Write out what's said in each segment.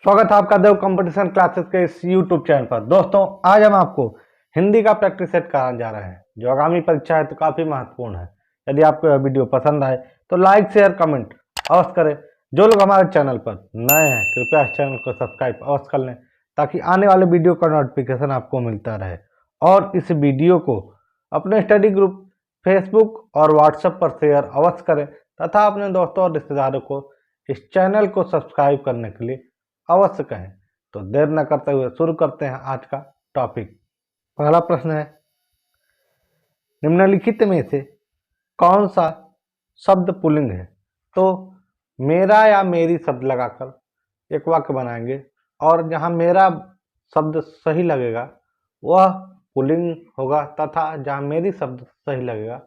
स्वागत है आपका देव कंपटीशन क्लासेस के इस यूट्यूब चैनल पर। दोस्तों, आज हम आपको हिंदी का प्रैक्टिस सेट कराने जा रहे हैं जो आगामी परीक्षा है तो काफी महत्वपूर्ण है। यदि आपको यह वीडियो पसंद आए तो लाइक शेयर कमेंट अवश्य करें। जो लोग हमारे चैनल पर नए हैं कृपया इस चैनल को सब्सक्राइब अवश्य कर लें ताकि आने वाले वीडियो का नोटिफिकेशन आपको मिलता रहे। और इस वीडियो को अपने स्टडी ग्रुप फेसबुक और व्हाट्सएप पर शेयर अवश्य करें तथा अपने दोस्तों और रिश्तेदारों को इस चैनल को सब्सक्राइब करने के लिए अवश्य कहें। तो देर न करते हुए शुरू करते हैं आज का टॉपिक। पहला प्रश्न है, निम्नलिखित में से कौन सा शब्द पुल्लिंग है? तो मेरा या मेरी शब्द लगाकर एक वाक्य बनाएंगे और जहां मेरा शब्द सही लगेगा वह पुल्लिंग होगा तथा जहां मेरी शब्द सही लगेगा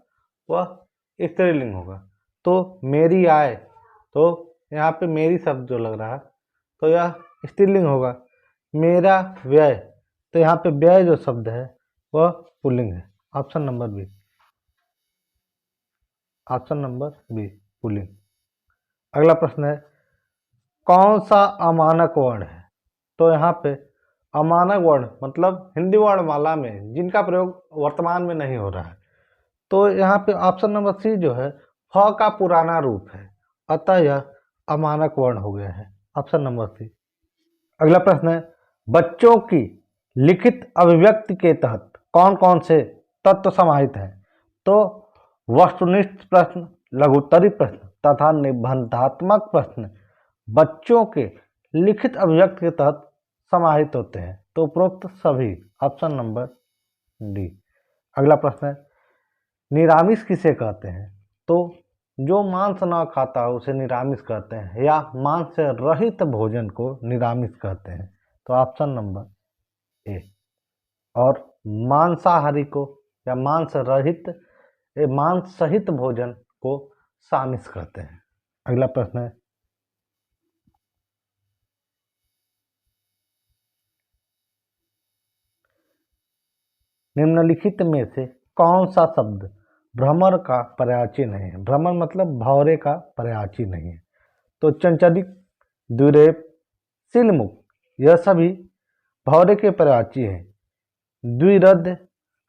वह स्त्रीलिंग होगा। तो मेरी आय, तो यहाँ पे मेरी शब्द जो लग रहा है तो यह स्त्रीलिंग होगा। मेरा व्यय, तो यहाँ पे व्यय जो शब्द है वह पुल्लिंग है। Option number B, option number B पुल्लिंग। अगला प्रश्न है, कौन सा अमानक वर्ण है? तो यहाँ पे अमानक वर्ण मतलब हिंदी वर्णमाला में जिनका प्रयोग वर्तमान में नहीं हो रहा है। तो यहाँ पे ऑप्शन नंबर सी जो है फ का पुराना रूप है, अतः यह अमानक वर्ण हो गया है। Option number C. अगला प्रश्न है, बच्चों की लिखित अभिव्यक्ति के तहत कौन कौन से तत्व समाहित हैं? तो वस्तुनिष्ठ प्रश्न, लघुत्तरी प्रश्न तथा निबंधात्मक प्रश्न बच्चों के लिखित अभिव्यक्ति के तहत समाहित होते हैं। तो उपरोक्त सभी। Option number D. अगला प्रश्न है, निरामिष किसे कहते हैं? तो जो मांस न खाता हो उसे निरामिष कहते हैं या मांस से रहित भोजन को निरामिष कहते हैं। तो ऑप्शन नंबर ए। और मांसाहारी को या मांस सहित भोजन को सामिष कहते हैं। अगला प्रश्न है, निम्नलिखित में से कौन सा शब्द भ्रमर का पर्यायवाची नहीं है? भ्रमर मतलब भौरे का पर्यायवाची नहीं है। तो चंचलिक, द्विरेफ, सिलमुख यह सभी भौरे के पर्यायवाची हैं। द्विरद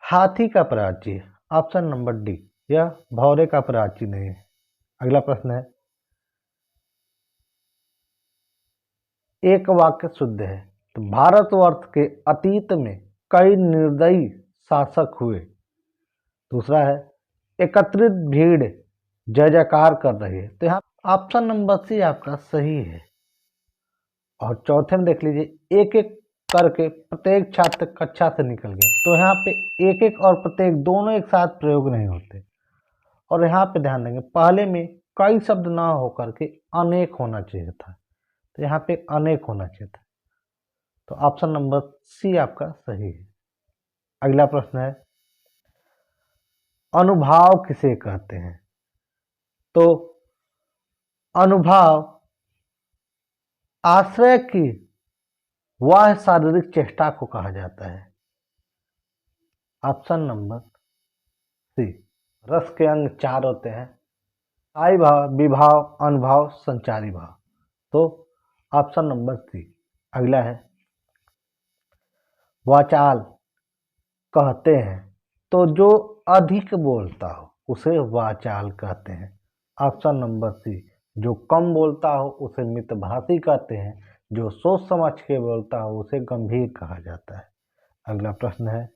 हाथी का पर्यायवाची है। ऑप्शन नंबर डी, यह भौरे का पर्यायवाची नहीं है। अगला प्रश्न है, एक वाक्य शुद्ध है। तो भारतवर्ष के अतीत में कई निर्दयी शासक हुए। दूसरा है, एकत्रित भीड़ जय जयकार कर रही है। तो यहाँ ऑप्शन नंबर सी आपका सही है। और चौथे में देख लीजिए, एक एक करके प्रत्येक छात्र कक्षा से निकल गए। तो यहाँ पे एक एक और प्रत्येक दोनों एक साथ प्रयोग नहीं होते। और यहाँ पे ध्यान देंगे, पहले में कई शब्द ना होकर के अनेक होना चाहिए था, तो यहाँ पे अनेक होना चाहिए था। तो ऑप्शन नंबर सी आपका सही है। अगला प्रश्न है, अनुभाव किसे कहते हैं? तो अनुभाव आश्रय की वह शारीरिक चेष्टा को कहा जाता है। Option number C. रस के अंग 4 होते हैं, आई भाव, विभाव, अनुभाव, संचारी भाव। तो ऑप्शन नंबर सी। अगला है, वाचाल कहते हैं तो जो अधिक बोलता हो उसे वाचाल कहते हैं। Option number C. जो कम बोलता हो उसे मितभाषी कहते हैं, जो सोच समझ के बोलता हो उसे गंभीर कहा जाता है। अगला प्रश्न है,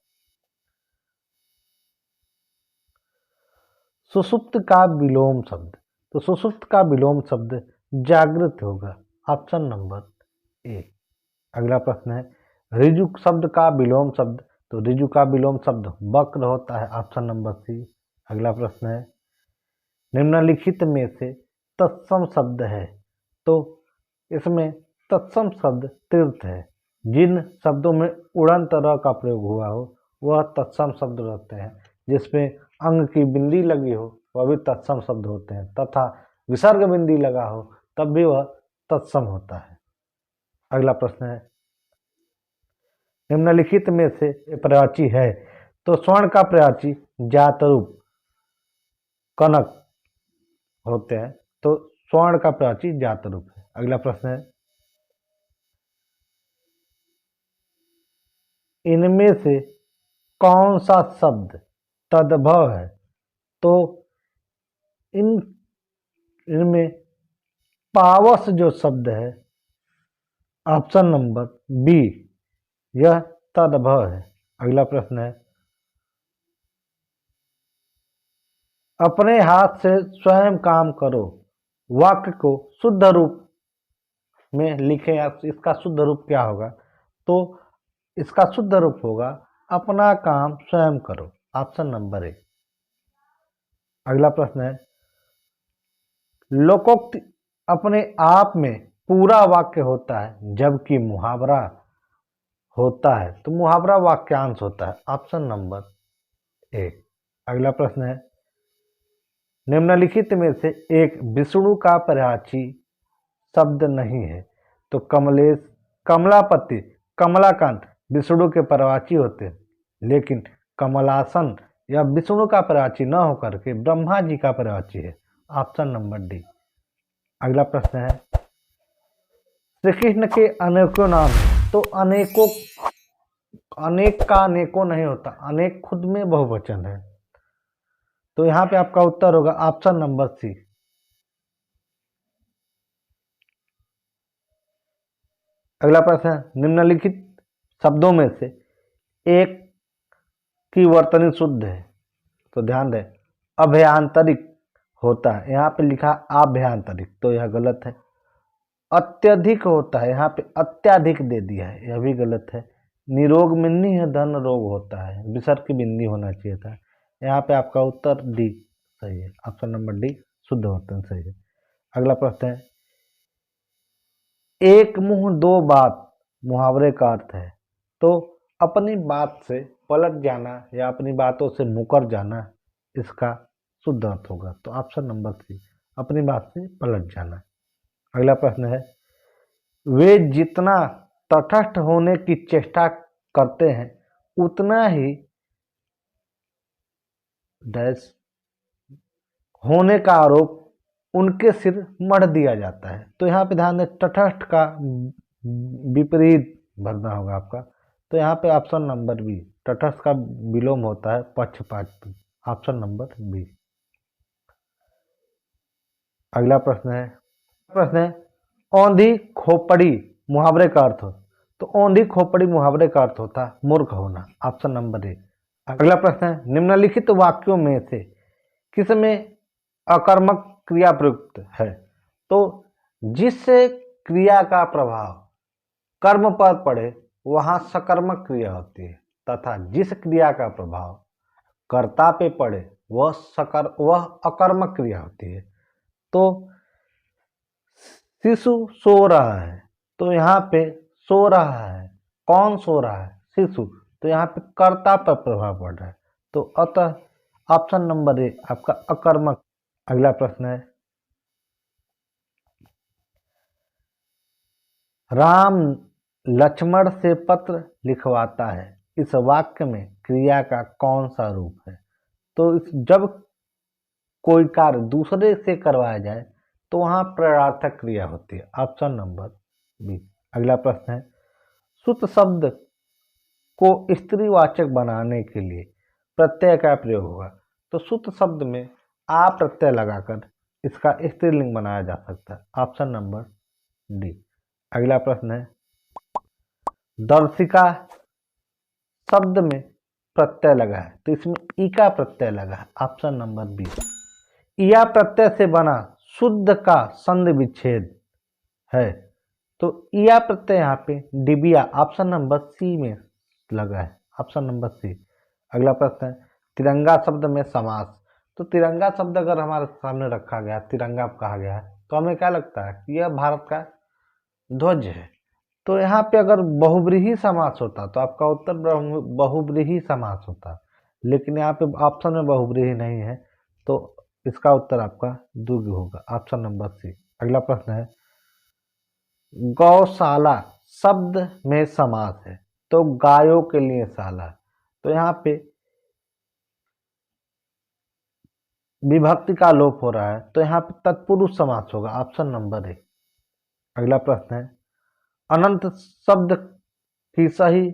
सुषुप्त का विलोम शब्द। तो सुषुप्त का विलोम शब्द जागृत होगा। Option number A. अगला प्रश्न है, ऋजु शब्द का विलोम शब्द। तो ऋजु का विलोम शब्द वक्र होता है। Option number C. अगला प्रश्न है, निम्नलिखित में से तत्सम शब्द है। तो इसमें तत्सम शब्द तीर्थ है। जिन शब्दों में उड़न तरह का प्रयोग हुआ हो वह तत्सम शब्द रहते हैं। जिसमें अंग की बिंदी लगी हो वह भी तत्सम शब्द होते हैं तथा विसर्ग बिंदी लगा हो तब भी वह तत्सम होता है। अगला प्रश्न है, निम्नलिखित में से पर्यायवाची है। तो स्वर्ण का पर्यायवाची जातरूप कनक होते हैं। तो स्वर्ण का पर्यायवाची जातरूप है। अगला प्रश्न है, इनमें से कौन सा शब्द तद्भव है? तो इनमें पावस जो शब्द है, ऑप्शन नंबर बी, यह तद्भव है। अगला प्रश्न है, अपने हाथ से स्वयं काम करो वाक्य को शुद्ध रूप में लिखें, या इसका शुद्ध रूप क्या होगा? तो इसका शुद्ध रूप होगा अपना काम स्वयं करो, ऑप्शन नंबर ए। अगला प्रश्न है, लोकोक्ति अपने आप में पूरा वाक्य होता है जबकि मुहावरा होता है तो मुहावरा वाक्यांश होता है, ऑप्शन नंबर ए। अगला प्रश्न है, निम्नलिखित में से एक विष्णु का पर्यायवाची शब्द नहीं है तो कमलेश, कमलापति, कमलाकांत विष्णु के पर्यायवाची होते हैं, लेकिन कमलासन या विष्णु का पर्यायवाची न होकर के ब्रह्मा जी का पर्यायवाची है, ऑप्शन नंबर डी। अगला प्रश्न है, श्री कृष्ण के अनेकों नाम हैं तो अनेकों, अनेक का अनेकों नहीं होता, अनेक खुद में बहुवचन है, तो यहां पे आपका उत्तर होगा ऑप्शन नंबर सी। अगला प्रश्न है, निम्नलिखित शब्दों में से एक की वर्तनी शुद्ध है, तो ध्यान दें, अभ्यांतरिक होता है, यहाँ पे लिखा आभ्यांतरिक, तो यह गलत है। अत्यधिक होता है, यहाँ पे अत्याधिक दे दिया है, यह भी गलत है। निरोग मिन्नी है, धन रोग होता है, विसर्ग की बिंदी होना चाहिए था, यहाँ पे आपका उत्तर डी सही है, ऑप्शन नंबर डी शुद्ध वर्तन सही है। अगला प्रश्न है, एक मुंह दो बात मुहावरे का अर्थ है, तो अपनी बात से पलट जाना या अपनी बातों से मुकर जाना इसका शुद्ध अर्थ होगा, तो ऑप्शन नंबर सी, अपनी बात से पलट जाना। अगला प्रश्न है, वे जितना तटस्थ होने की चेष्टा करते हैं उतना ही डैश होने का आरोप उनके सिर मढ़ दिया जाता है, तो यहाँ पे ध्यान दें, तटस्थ का विपरीत भरना होगा आपका, तो यहाँ पे ऑप्शन नंबर बी, तटस्थ का विलोम होता है पक्षपाती, ऑप्शन नंबर बी। अगला प्रश्न है, औंधी खोपड़ी मुहावरे का अर्थ हो, तो औंधी खोपड़ी मुहावरे का अर्थ होता है मूर्ख होना, ऑप्शन नंबर ए। अगला प्रश्न है, निम्नलिखित वाक्यों में से किसमें अकर्मक क्रिया प्रयुक्त है? तो जिस क्रिया का प्रभाव कर्म पर पड़े वहां सकर्मक क्रिया होती है, तथा जिस क्रिया का प्रभाव कर्ता पे पड़े वह अकर्मक क्रिया होती है। तो शिशु सो रहा है, तो यहाँ पे सो रहा है, कौन सो रहा है? शिशु, तो यहाँ पे कर्ता पर प्रभाव पड़ रहा है, तो अतः ऑप्शन नंबर ए आपका अकर्मक। अगला प्रश्न है, राम लक्ष्मण से पत्र लिखवाता है, इस वाक्य में क्रिया का कौन सा रूप है? तो जब कोई कार्य दूसरे से करवाया जाए तो वहां प्रयार्थक क्रिया होती है, ऑप्शन नंबर बी। अगला प्रश्न है, सुत शब्द को स्त्रीवाचक बनाने के लिए प्रत्यय का प्रयोग होगा, तो सुत शब्द में आ प्रत्यय लगाकर इसका स्त्रीलिंग बनाया जा सकता है, ऑप्शन नंबर डी। अगला प्रश्न है, दर्शिका शब्द में प्रत्यय लगा है तो इसमें ई का प्रत्यय लगा है, ऑप्शन नंबर बी। इया प्रत्यय से बना शुद्ध का संधि विच्छेद है, तो इया प्रत्यय यहाँ पे डिबिया, ऑप्शन नंबर सी में लगा है, ऑप्शन नंबर सी। अगला प्रश्न है, तिरंगा शब्द में समास, तो तिरंगा शब्द अगर हमारे सामने रखा गया, तिरंगा कहा गया है, तो हमें क्या लगता है कि यह भारत का ध्वज है, तो यहाँ पे अगर बहुब्रीही समास होता तो आपका उत्तर बहुब्रीही समास होता, लेकिन यहाँ पे ऑप्शन में बहुब्रीही नहीं है, तो इसका उत्तर आपका द्विगु होगा, ऑप्शन नंबर सी। अगला प्रश्न है, गौशाला शब्द में समास है, तो गायों के लिए शाला, तो यहाँ पे विभक्ति का लोप हो रहा है, तो यहाँ पे तत्पुरुष समास होगा, ऑप्शन नंबर ए। अगला प्रश्न है, अनंत शब्द की सही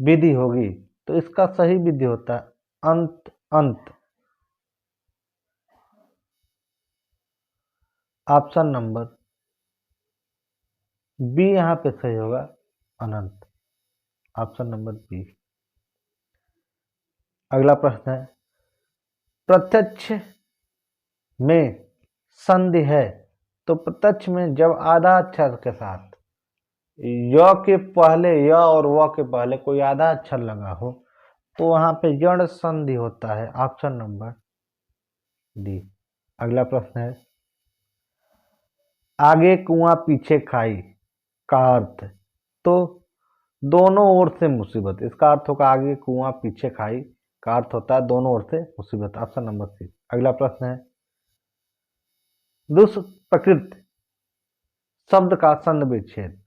विधि होगी, तो इसका सही विधि होता है अंत अंत। ऑप्शन नंबर बी यहाँ पे सही होगा, अनंत। Option number B. अगला प्रश्न है, प्रत्यक्ष में संधि है, तो प्रत्यक्ष में जब आधा अक्षर के साथ य के पहले, य और व के पहले कोई आधा अक्षर लगा हो, तो वहां पे यण संधि होता है। Option number D. अगला प्रश्न है, आगे कुआं पीछे खाई का अर्थ, तो दोनों ओर से मुसीबत। इसका अर्थ होगा आगे कुआं पीछे खाई का अर्थ होता है दोनों ओर से मुसीबत। Option number C. अगला प्रश्न है, दुष्प्रकृत शब्द का संधि विच्छेद,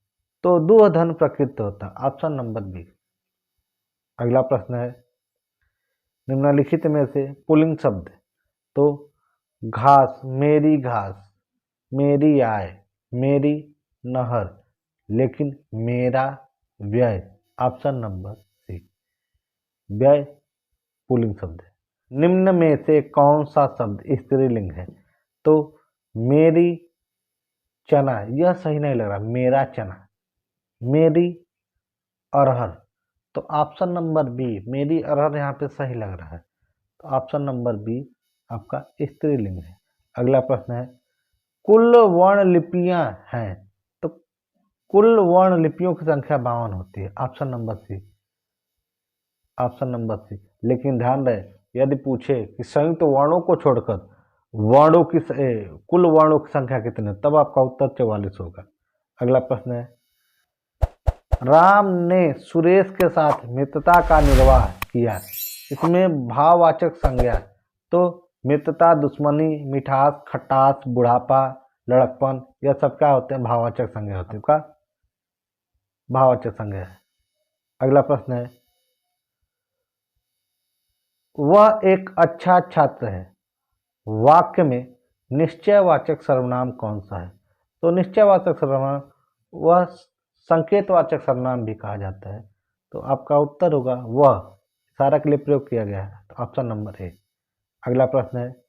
तो दुह धन प्रकृत होता है। Option number B. अगला प्रश्न है, निम्नलिखित में से पुल्लिंग शब्द, तो घास, मेरी आय, मेरी नहर, लेकिन मेरा व्यय। Option number C. व्यय पुल्लिंग शब्द है। निम्न में से कौन सा शब्द स्त्रीलिंग है, तो मेरी चना, यह सही नहीं लग रहा, मेरा चना, मेरी अरहर, तो ऑप्शन नंबर बी, मेरी अरहर यहाँ पे सही लग रहा है, तो ऑप्शन नंबर बी आपका स्त्रीलिंग है। अगला प्रश्न है, कुल वर्ण लिपियां हैं, तो कुल वर्ण लिपियों की संख्या 52 होती है। Option number C. Option number C. लेकिन ध्यान रहे, यदि पूछे कि संयुक्त वर्णों को छोड़कर वर्णों की कुल वर्णों की संख्या कितनी, तब आपका उत्तर 44 होगा। अगला प्रश्न है, राम ने सुरेश के साथ मित्रता का निर्वाह किया, इसमें भाववाचक संज्ञा, तो मित्रता, दुश्मनी, मिठास, खटास, बुढ़ापा, लड़कपन, यह सब क्या होते हैं, भाववाचक संज्ञा होते हैं। क्या भाववाचक संज्ञा है। अगला प्रश्न है, वह एक अच्छा छात्र है, वाक्य में निश्चयवाचक सर्वनाम कौन सा है, तो निश्चयवाचक सर्वनाम वह संकेतवाचक सर्वनाम भी कहा जाता है, तो आपका उत्तर होगा वह, इशारा के लिए प्रयोग किया गया है, तो ऑप्शन नंबर ए। अगला प्रश्न है,